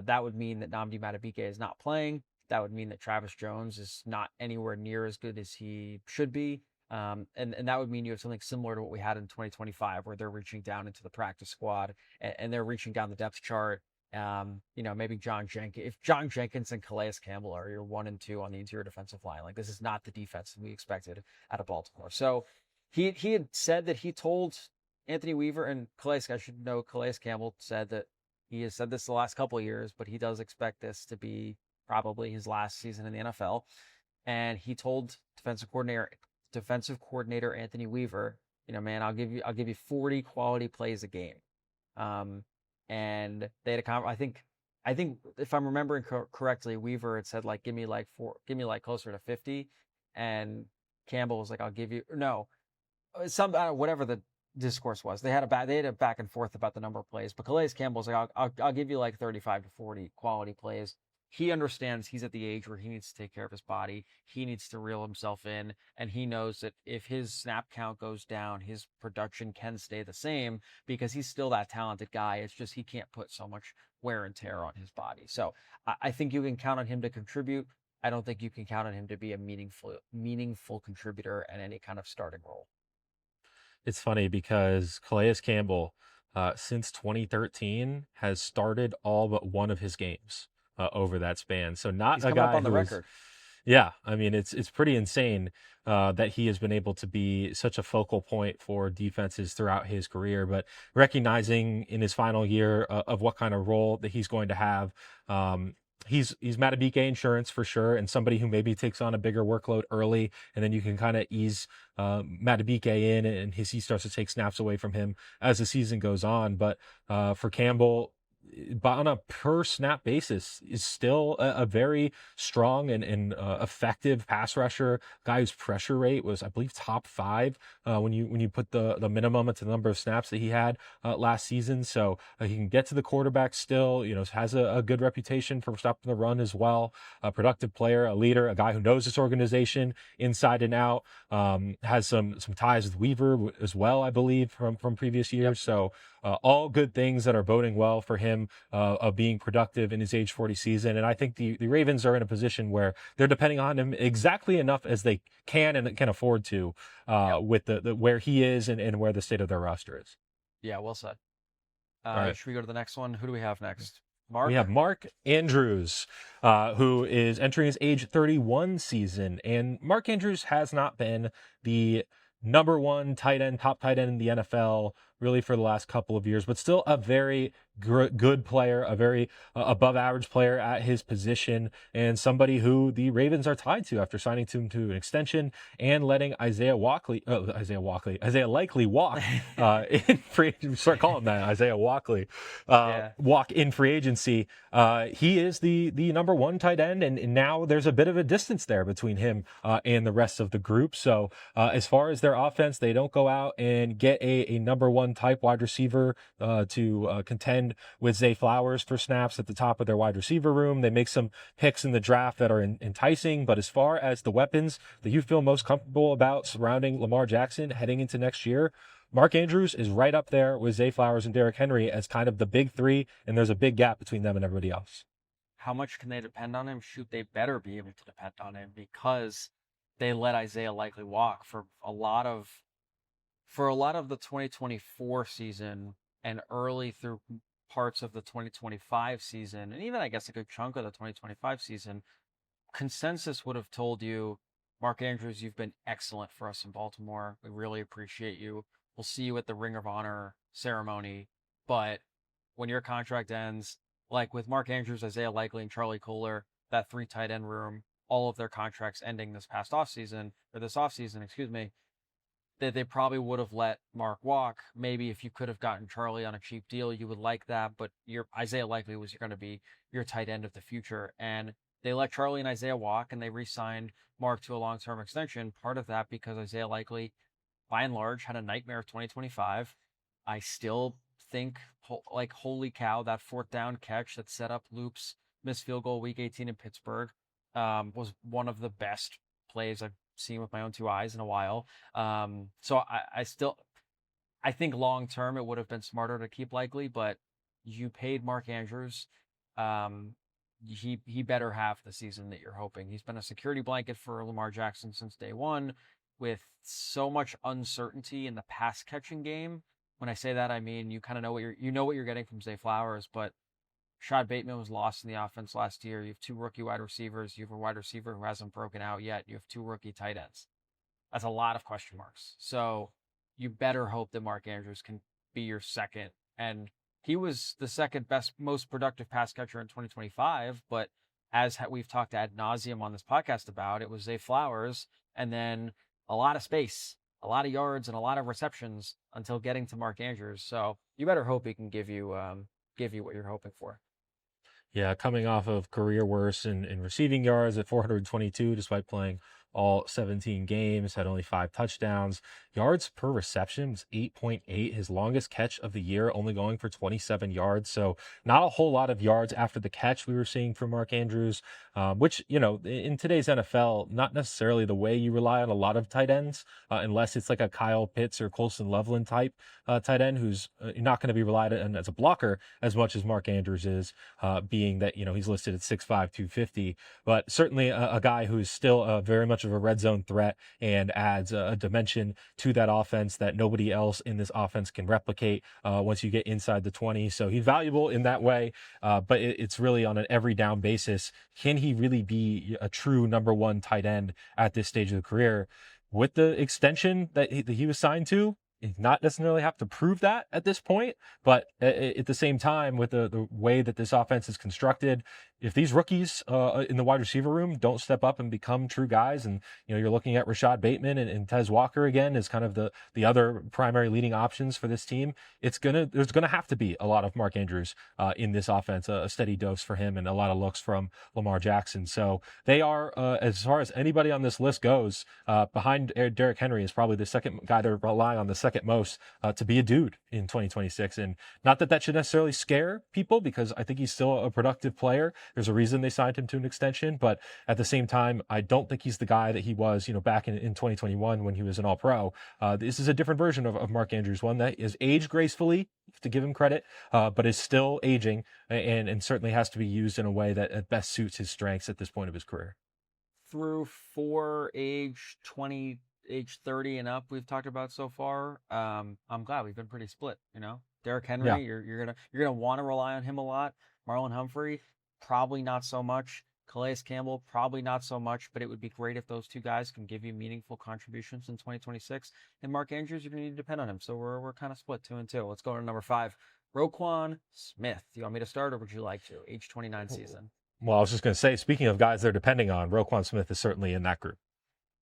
That would mean that Nnamdi Madubuike is not playing. That would mean that Travis Jones is not anywhere near as good as he should be. And that would mean you have something similar to what we had in 2025, where they're reaching down into the practice squad and they're reaching down the depth chart. Maybe if John Jenkins and Calais Campbell are your 1 and 2 on the interior defensive line, like, this is not the defense that we expected out of Baltimore. So he had said that he told Anthony Weaver and Calais Campbell said that he has said this the last couple of years, but he does expect this to be probably his last season in the NFL. And he told defensive coordinator Anthony Weaver, man, I'll give you 40 quality plays a game. And they had I think if I'm remembering correctly, Weaver had said, like, give me like closer to 50, and Campbell was like, I'll give you whatever the discourse was. They had a back and forth about the number of plays, but Calais Campbell's like, I'll give you like 35 to 40 quality plays. He understands he's at the age where he needs to take care of his body. He needs to reel himself in, and he knows that if his snap count goes down, his production can stay the same, because he's still that talented guy. It's just he can't put so much wear and tear on his body. So I think you can count on him to contribute. I don't think you can count on him to be a meaningful contributor at any kind of starting role. It's funny because Calais Campbell, since 2013, has started all but one of his games over that span. So not He's a come guy up on the record. Yeah, I mean, it's pretty insane that he has been able to be such a focal point for defenses throughout his career. But recognizing in his final year of what kind of role that he's going to have, he's Madubuike insurance for sure, and somebody who maybe takes on a bigger workload early, and then you can kind of ease Madubuike in, and he starts to take snaps away from him as the season goes on. But for Campbell, on a per snap basis, is still a very strong and effective pass rusher. Guy whose pressure rate was, I believe, top 5 when you put the minimum to the number of snaps that he had last season. So he can get to the quarterback still. Has a good reputation for stopping the run as well. A productive player, a leader, a guy who knows this organization inside and out. Has some ties with Weaver as well, I believe, from previous years. Yep. So all good things that are boding well for him him of being productive in his age 40 season. And I think the Ravens are in a position where they're depending on him exactly enough as they can and can afford to with the where he is and where the state of their roster is. Yeah, well said. All right. Should we go to the next one? Who do we have next? We have Mark Andrews, who is entering his age 31 season. And Mark Andrews has not been the number one tight end, top tight end in the NFL, really for the last couple of years, but still a very good player, a very above average player at his position, and somebody who the Ravens are tied to after signing him to an extension and letting Isaiah Likely walk in free. Start calling that Isaiah Walkley walk in free agency. He is the number one tight end, and now there's a bit of a distance there between him and the rest of the group. So as far as their offense, they don't go out and get a number one type wide receiver to contend with Zay Flowers for snaps at the top of their wide receiver room. They make some picks in the draft that are enticing, but as far as the weapons that you feel most comfortable about surrounding Lamar Jackson heading into next year, Mark Andrews is right up there with Zay Flowers and Derrick Henry as kind of the big three, and there's a big gap between them and everybody else. How much can they depend on him? Shoot, they better be able to depend on him, because they let Isaiah Likely walk for a lot of the 2024 season and early through parts of the 2025 season, and even I guess a good chunk of the 2025 season. Consensus would have told you, Mark Andrews, you've been excellent for us in Baltimore. We really appreciate you. We'll see you at the Ring of Honor ceremony. But when your contract ends, like with Mark Andrews, Isaiah Likely, and Charlie Kolar, that 3 tight end room, all of their contracts ending this offseason, excuse me, that they probably would have let Mark walk. Maybe if you could have gotten Charlie on a cheap deal, you would like that, but your Isaiah Likely was going to be your tight end of the future. And they let Charlie and Isaiah walk, and they re-signed Mark to a long-term extension. Part of that because Isaiah Likely, by and large, had a nightmare of 2025. I still think, like, holy cow, that 4th down catch that set up Loop's missed field goal week 18 in Pittsburgh was one of the best plays I've seen with my own 2 eyes in a while. So I think long term it would have been smarter to keep Likely, but you paid Mark Andrews. He better have the season that you're hoping. He's been a security blanket for Lamar Jackson since day one, with so much uncertainty in the pass catching game. When I say that, I mean you kind of know what you're getting from Zay Flowers, but Rashad Bateman was lost in the offense last year. You have 2 rookie wide receivers. You have a wide receiver who hasn't broken out yet. You have 2 rookie tight ends. That's a lot of question marks. So you better hope that Mark Andrews can be your second. And he was the second best, most productive pass catcher in 2025. But as we've talked ad nauseum on this podcast about, it was Zay Flowers, and then a lot of space, a lot of yards, and a lot of receptions until getting to Mark Andrews. So you better hope he can give you what you're hoping for. Yeah, coming off of career worst in receiving yards at 422, despite playing all 17 games, had only 5 touchdowns. Yards per reception was 8.8, his longest catch of the year, only going for 27 yards. So not a whole lot of yards after the catch we were seeing from Mark Andrews, which, in today's NFL, not necessarily the way you rely on a lot of tight ends, unless it's like a Kyle Pitts or Colson Loveland type tight end who's not going to be relied on as a blocker as much as Mark Andrews is, being that, he's listed at 6'5", 250, but certainly a guy who's still very much of a red zone threat and adds a dimension to that offense that nobody else in this offense can replicate once you get inside the 20. So he's valuable in that way, but it's really on an every down basis. Can he really be a true number one tight end at this stage of the career? With the extension that he was signed to, not necessarily have to prove that at this point, but at the same time, with the way that this offense is constructed, if these rookies in the wide receiver room don't step up and become true guys, and you're looking at Rashad Bateman and Tez Walker again as kind of the other primary leading options for this team, there's gonna have to be a lot of Mark Andrews in this offense, a steady dose for him, and a lot of looks from Lamar Jackson. So they are, as far as anybody on this list goes, behind Derrick Henry is probably the second guy they're relying on the second most to be a dude in 2026. And not that should necessarily scare people, because I think he's still a productive player There's a reason they signed him to an extension, but at the same time, I don't think he's the guy that he was, back in 2021 when he was an All-Pro. This is a different version of Mark Andrews, one that is aged gracefully, you have to give him credit, but is still aging and certainly has to be used in a way that best suits his strengths at this point of his career. Through 4 age 20, age 30 and up we've talked about so far. I'm glad we've been pretty split, Derrick Henry, Yeah. you're gonna want to rely on him a lot. Marlon Humphrey, probably not so much. Calais Campbell, probably not so much, but it would be great if those two guys can give you meaningful contributions in 2026. And Mark Andrews, you're going to need to depend on him. So we're kind of split 2 and 2. Let's go to number 5. Roquan Smith. Do you want me to start or would you like to? Age 29 season. Well, I was just going to say, speaking of guys they're depending on, Roquan Smith is certainly in that group.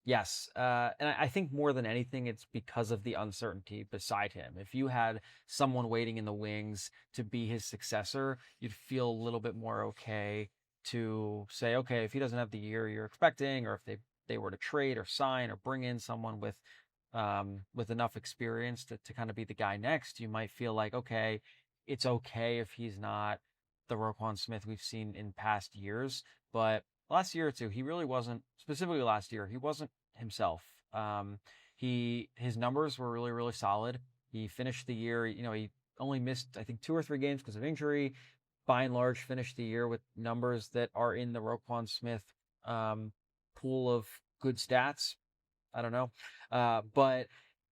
Yes. And I think more than anything, it's because of the uncertainty beside him. If you had someone waiting in the wings to be his successor, you'd feel a little bit more okay to say, okay, if he doesn't have the year you're expecting, or if they were to trade or sign or bring in someone with enough experience to kind of be the guy next, you might feel like, okay, it's okay if he's not the Roquan Smith we've seen in past years. But last year or two, he really wasn't, specifically last year, he wasn't himself. His numbers were really, really solid. He finished the year, he only missed, I think, 2 or 3 games because of injury. By and large, finished the year with numbers that are in the Roquan Smith pool of good stats. I don't know. But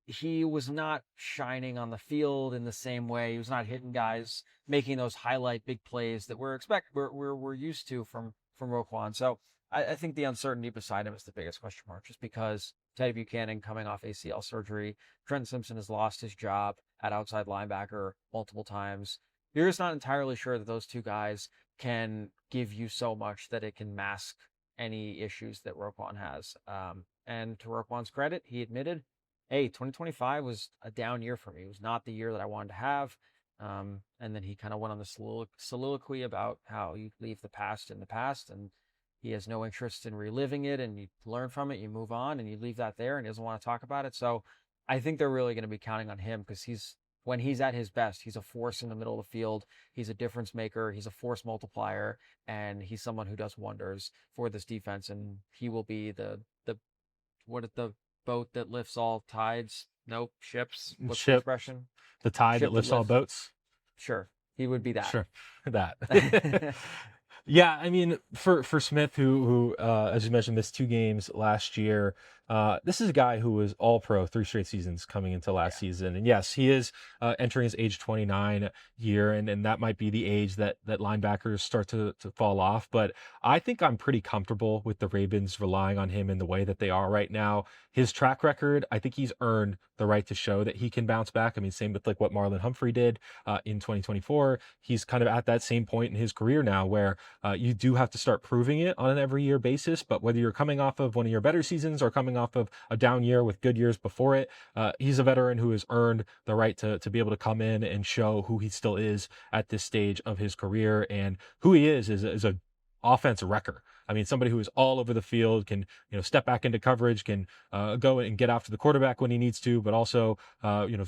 he was not shining on the field in the same way. He was not hitting guys, making those highlight big plays that we're used to from Roquan. So I think the uncertainty beside him is the biggest question mark, just because Teddy Buchanan coming off ACL surgery, Trent Simpson has lost his job at outside linebacker multiple times. You're just not entirely sure that those two guys can give you so much that it can mask any issues that Roquan has. And to Roquan's credit, he admitted, hey, 2025 was a down year for me. It was not the year that I wanted to have. And then he kind of went on the soliloquy about how you leave the past in the past, and he has no interest in reliving it, and you learn from it, you move on, and you leave that there, and he doesn't want to talk about it. So I think they're really going to be counting on him because when he's at his best, he's a force in the middle of the field. He's a difference maker. He's a force multiplier, and he's someone who does wonders for this defense. And he will be the boat that lifts all tides. Nope, ships. What's the expression? The tide that lifts all boats. Sure, he would be that. Sure, that. Yeah, I mean, for Smith, who as you mentioned, missed 2 games last year. This is a guy who was All-Pro 3 straight seasons coming into last season, and yes, he is entering his age 29 year, and that might be the age that linebackers start to fall off. But I think I'm pretty comfortable with the Ravens relying on him in the way that they are right now. His track record, I think he's earned the right to show that he can bounce back. I mean, same with like what Marlon Humphrey did in 2024. He's kind of at that same point in his career now where you do have to start proving it on an every year basis. But whether you're coming off of one of your better seasons or coming off of a down year with good years before it, he's a veteran who has earned the right to be able to come in and show who he still is at this stage of his career, and who he is a offense wrecker. I mean, somebody who is all over the field, can step back into coverage, can go and get after the quarterback when he needs to, but also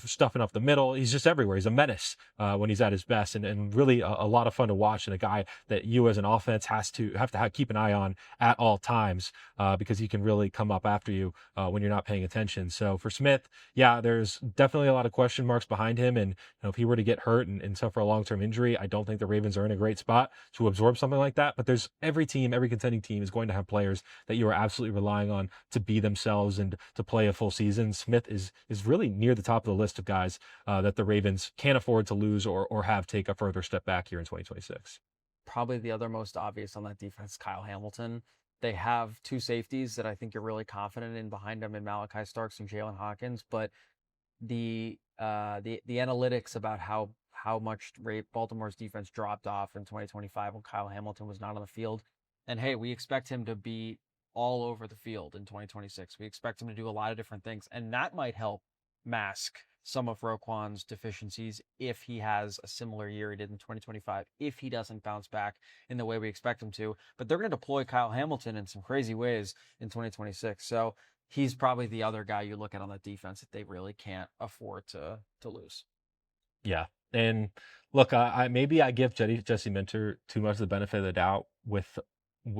stuffing up the middle. He's just everywhere. He's a menace when he's at his best, and really a lot of fun to watch, and a guy that you as an offense have to keep an eye on at all times because he can really come up after you when you're not paying attention. So for Smith, yeah, there's definitely a lot of question marks behind him, and if he were to get hurt and suffer a long-term injury, I don't think the Ravens are in a great spot to absorb something like that. But there's every contending team is going to have players that you are absolutely relying on to be themselves and to play a full season. Smith is really near the top of the list of guys that the Ravens can't afford to lose or have take a further step back here in 2026. Probably the other most obvious on that defense, Kyle Hamilton. They have 2 safeties that I think you're really confident in behind them in Malachi Starks and Jalen Hawkins, but the analytics about how much Baltimore's defense dropped off in 2025 when Kyle Hamilton was not on the field. And hey, we expect him to be all over the field in 2026. We expect him to do a lot of different things, and that might help mask some of Roquan's deficiencies if he has a similar year he did in 2025, if he doesn't bounce back in the way we expect him to. But they're going to deploy Kyle Hamilton in some crazy ways in 2026. So he's probably the other guy you look at on that defense that they really can't afford to lose. Yeah. And look, I maybe I give Jesse Minter too much of the benefit of the doubt with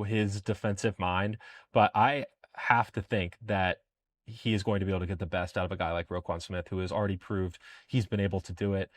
his defensive mind, but I have to think that he is going to be able to get the best out of a guy like Roquan Smith, who has already proved he's been able to do it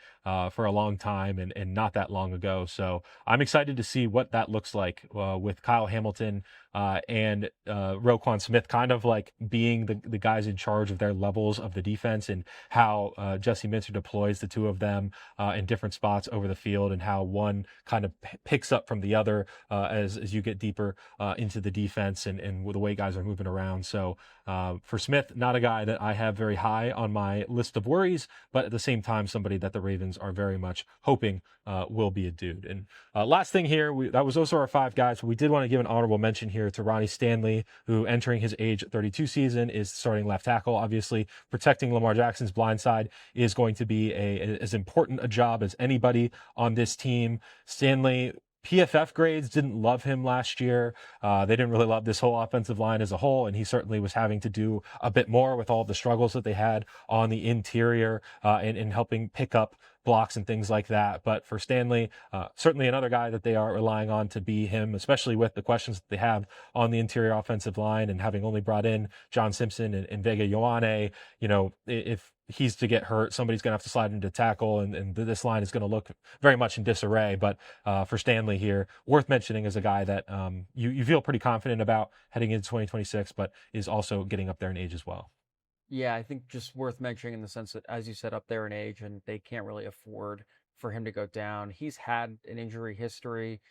for a long time and not that long ago. So I'm excited to see what that looks like with Kyle Hamilton and Roquan Smith kind of like being the guys in charge of their levels of the defense, and how Jesse Minter deploys the two of them in different spots over the field, and how one kind of picks up from the other as you get deeper into the defense and with the way guys are moving around. So for Smith, not a guy that I have very high on my list of worries, but at the same time, somebody that the Ravens are very much hoping will be a dude. And last thing here, those are our 5 guys. We did want to give an honorable mention here to Ronnie Stanley, who entering his age 32 season is starting left tackle. Obviously, protecting Lamar Jackson's blind side is going to be as important a job as anybody on this team. Stanley, PFF grades didn't love him last year. They didn't really love this whole offensive line as a whole, and he certainly was having to do a bit more with all the struggles that they had on the interior and helping pick up blocks and things like that. But for Stanley, certainly another guy that they are relying on to be him, especially with the questions that they have on the interior offensive line, and having only brought in John Simpson and Vega Ioane. If he's to get hurt, somebody's going to have to slide into tackle, and this line is going to look very much in disarray. But for Stanley here, worth mentioning as a guy that you feel pretty confident about heading into 2026, but is also getting up there in age as well. Yeah, I think just worth mentioning in the sense that, as you said, up there in age, and they can't really afford for him to go down. He's had an injury history.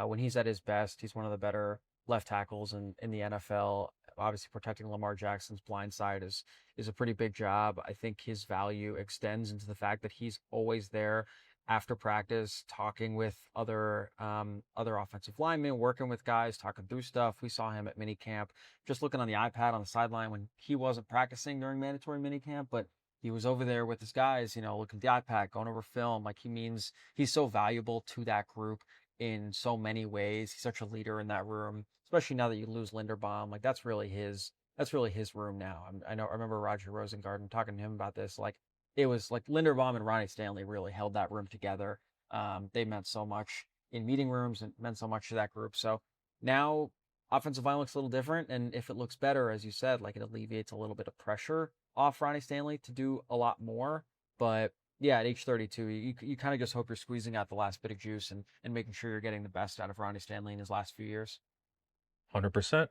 When he's at his best, he's one of the better left tackles in the NFL. Obviously, protecting Lamar Jackson's blind side is a pretty big job. I think his value extends into the fact that he's always there after practice, talking with other offensive linemen, working with guys, talking through stuff. We saw him at minicamp, just looking on the iPad on the sideline when he wasn't practicing during mandatory minicamp, but he was over there with his guys, looking at the iPad, going over film. Like, he's so valuable to that group in so many ways. He's such a leader in that room, especially now that you lose Linderbaum. Like, that's really his room now. I remember Roger Rosengarten talking to him about this. Like, it was like Linderbaum and Ronnie Stanley really held that room together. They meant so much in meeting rooms and meant so much to that group. So now offensive line looks a little different. And if it looks better, as you said, like, it alleviates a little bit of pressure off Ronnie Stanley to do a lot more. But yeah, at age 32, you kind of just hope you're squeezing out the last bit of juice and making sure you're getting the best out of Ronnie Stanley in his last few years. 100%.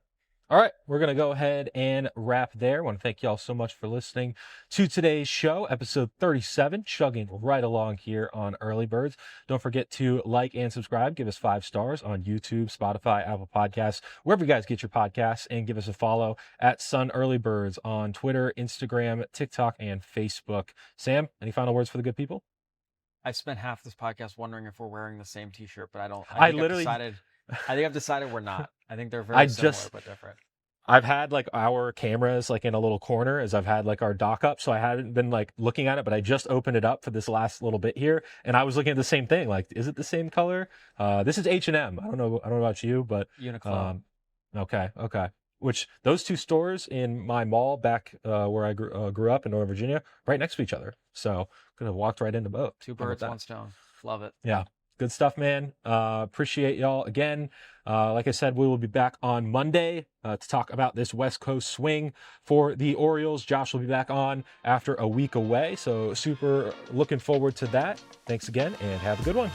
All right, we're going to go ahead and wrap there. I want to thank y'all so much for listening to today's show, episode 37, chugging right along here on Early Birds. Don't forget to like and subscribe. Give us 5 stars on YouTube, Spotify, Apple Podcasts, wherever you guys get your podcasts, and give us a follow at Sun Early Birds on Twitter, Instagram, TikTok, and Facebook. Sam, any final words for the good people? I spent half this podcast wondering if we're wearing the same t-shirt, but I think I've decided we're not. I think they're very similar but different. I've had like our cameras like in a little corner as I've had like our dock up, so I hadn't been like looking at it, but I just opened it up for this last little bit here, and I was looking at the same thing. Like, is it the same color? This is H&M. I don't know about you, but Uniqlo. Okay. Which those 2 stores in my mall back where I grew up in Northern Virginia, right next to each other. So could have walked right into both. 2 birds, 1 stone. Love it. Yeah. Good stuff, man. Appreciate y'all again. Like I said, we will be back on Monday to talk about this West Coast swing for the Orioles. Josh will be back on after a week away, so super looking forward to that. Thanks again, and have a good one.